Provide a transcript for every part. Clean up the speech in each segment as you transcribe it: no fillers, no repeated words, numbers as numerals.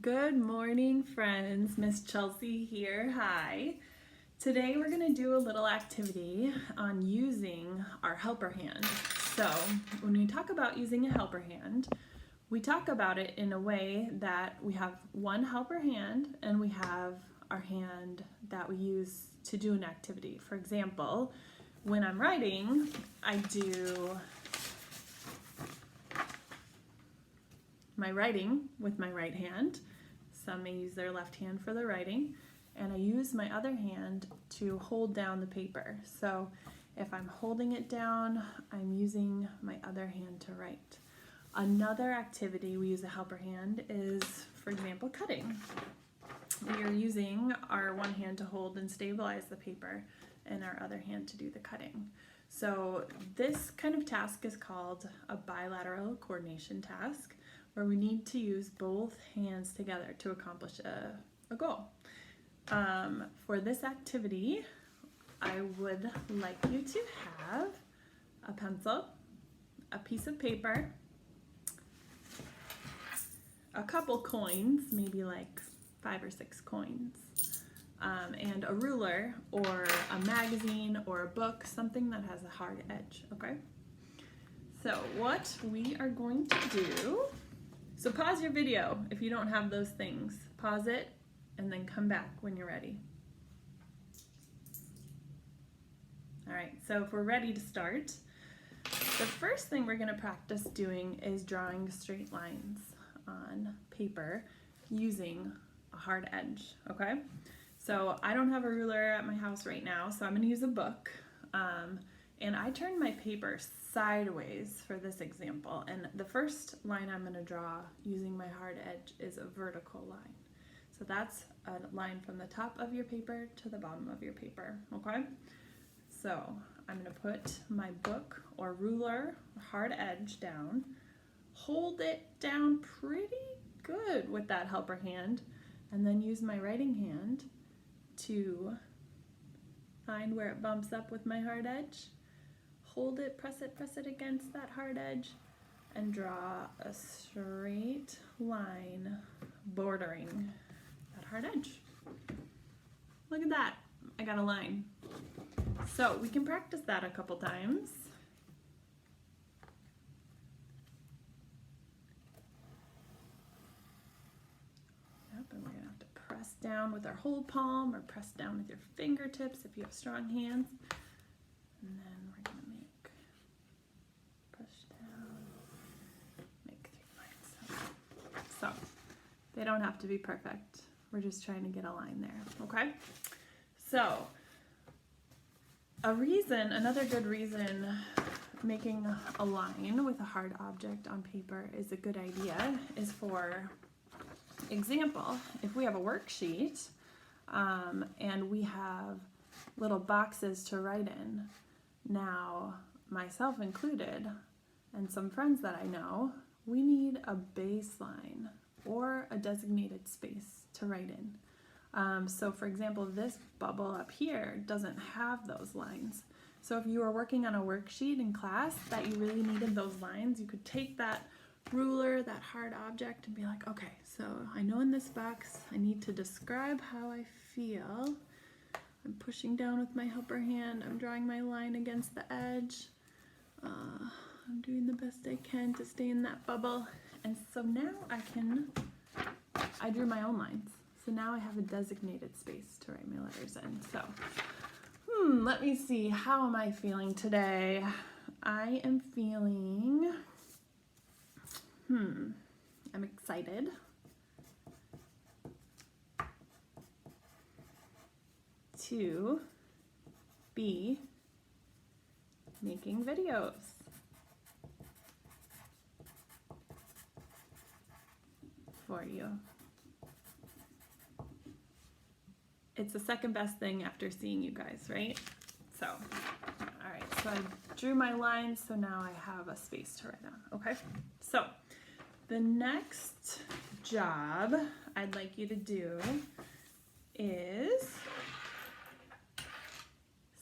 Good morning, friends. Miss Chelsea here. Hi. Today we're going to do a little activity on using our helper hand. So when we talk about using a helper hand, we talk about it in a way that we have one helper hand and we have our hand that we use to do an activity. For example, when I'm writing, I do my writing with my right hand. Some may use their left hand for the writing, and I use my other hand to hold down the paper. So if I'm holding it down, I'm using my other hand to write. Another activity we use a helper hand is, for example, cutting. We are using our one hand to hold and stabilize the paper and our other hand to do the cutting. So this kind of task is called a bilateral coordination task, where we need to use both hands together to accomplish a goal. For this activity, I would like you to have a pencil, a piece of paper, a couple coins, maybe like 5 or 6 coins, and a ruler or a magazine or a book, something that has a hard edge, okay? So what we are going to do, so pause your video if you don't have those things. Pause it and then come back when you're ready. All right, so if we're ready to start, the first thing we're going to practice doing is drawing straight lines on paper using a hard edge, okay? So I don't have a ruler at my house right now, so I'm going to use a book. And I turned my paper sideways for this example, and the first line I'm going to draw using my hard edge is a vertical line. So that's a line from the top of your paper to the bottom of your paper, okay? So I'm going to put my book or ruler hard edge down, hold it down pretty good with that helper hand, and then use my writing hand to find where it bumps up with my hard edge. Hold it, press it against that hard edge, and draw a straight line bordering that hard edge. Look at that, I got a line. So we can practice that a couple times. Yep, and we're gonna have to press down with our whole palm or press down with your fingertips if you have strong hands. And then we're gonna push down, make 3 lines. So they don't have to be perfect. We're just trying to get a line there, okay? So another good reason making a line with a hard object on paper is a good idea is, for example, if we have a worksheet and we have little boxes to write in. Now, myself included, and some friends that I know, we need a baseline or a designated space to write in. So for example, this bubble up here doesn't have those lines. So if you were working on a worksheet in class that you really needed those lines, you could take that ruler, that hard object, and be like, okay, so I know in this box I need to describe how I feel. I'm pushing down with my helper hand, I'm drawing my line against the edge. I'm doing the best I can to stay in that bubble. And so now I drew my own lines. So now I have a designated space to write my letters in. So, let me see, how am I feeling today? I am feeling, I'm excited. To be making videos for you. It's the second best thing after seeing you guys, right? So, all right, so I drew my lines, so now I have a space to write on, okay? So, the next job I'd like you to do is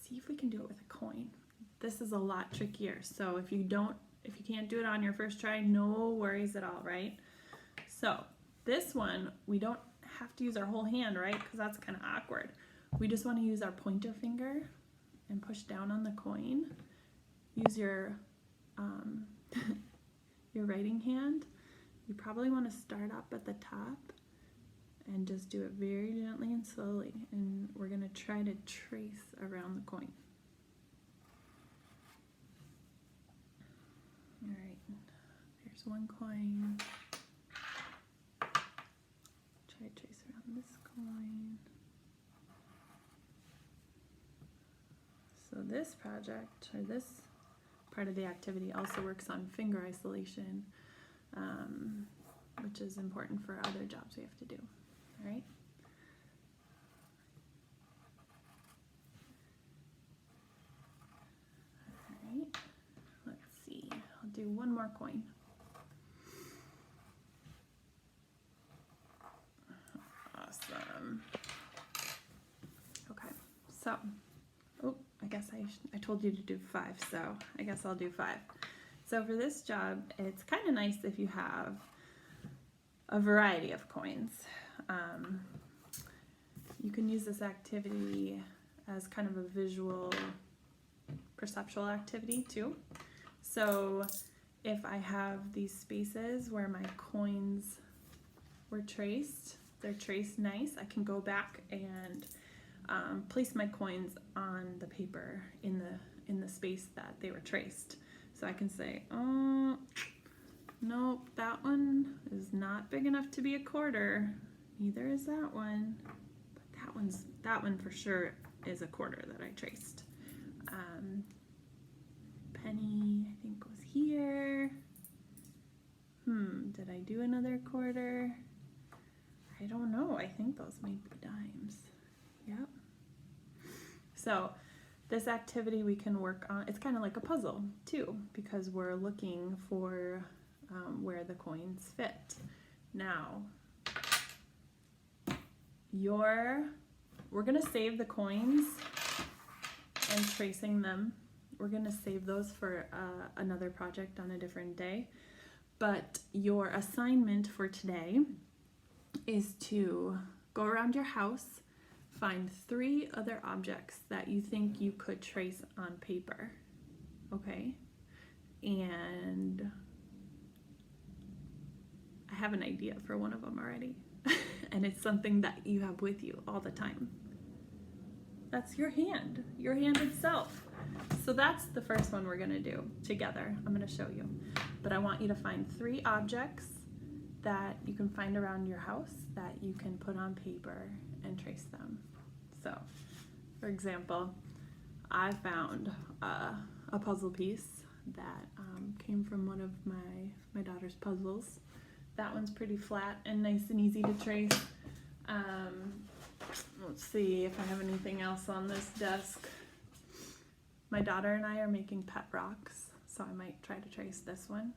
see if we can do it with a coin. This is a lot trickier, so if you can't do it on your first try, no worries at all, right? So This one, we don't have to use our whole hand, right? Because that's kind of awkward. We just want to use our pointer finger and push down on the coin. Use your your writing hand. You probably want to start up at the top and just do it very gently and slowly. And we're going to try to trace around the coin. All right, here's one coin. Try to trace around this coin. So this project, or this part of the activity, also works on finger isolation, which is important for other jobs we have to do. All right. All right. Let's see. I'll do one more coin. Awesome. Okay. So, I guess I told you to do 5, so I guess I'll do 5. So for this job, it's kind of nice if you have a variety of coins. You can use this activity as kind of a visual, perceptual activity too. So if I have these spaces where my coins were traced, they're traced nice, I can go back and place my coins on the paper in the space that they were traced. So I can say, oh, nope, that one is not big enough to be a quarter. Neither is that one. But that one for sure is a quarter that I traced. Penny, I think, was here. Did I do another quarter? I don't know. I think those might be dimes. Yep. So this activity we can work on, it's kind of like a puzzle too, because we're looking for where the coins fit. Now, we're going to save the coins and tracing them. We're going to save those for another project on a different day. But your assignment for today is to go around your house, find 3 other objects that you think you could trace on paper, okay? And I have an idea for one of them already. And it's something that you have with you all the time. That's your hand itself. So that's the first one we're gonna do together. I'm gonna show you. But I want you to find 3 objects that you can find around your house that you can put on paper and trace them. So, for example, I found a puzzle piece that came from one of my daughter's puzzles. That one's pretty flat and nice and easy to trace. Let's see if I have anything else on this desk. My daughter and I are making pet rocks, so I might try to trace this one.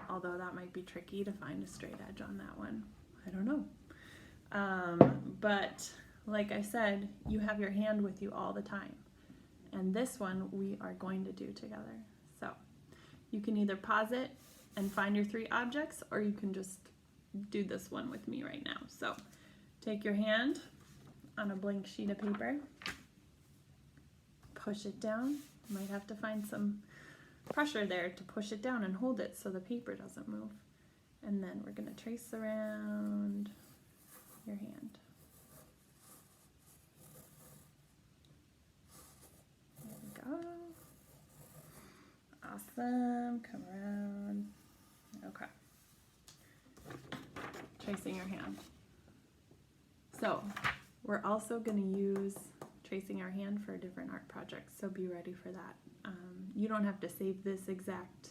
Although that might be tricky to find a straight edge on that one. I don't know. But like I said, you have your hand with you all the time. And this one we are going to do together. So you can either pause it and find your 3 objects, or you can just do this one with me right now. So take your hand on a blank sheet of paper, push it down. You might have to find some pressure there to push it down and hold it so the paper doesn't move. And then we're going to trace around your hand. There we go. Awesome. Come around. Okay. Tracing your hand. So we're also going to use tracing our hand for different art projects, so be ready for that. You don't have to save this exact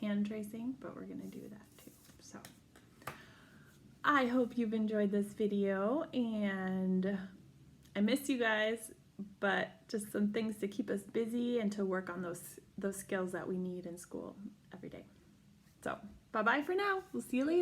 hand tracing, but we're going to do that too. So I hope you've enjoyed this video, and I miss you guys, but just some things to keep us busy and to work on those skills that we need in school every day. So bye-bye for now. We'll see you later.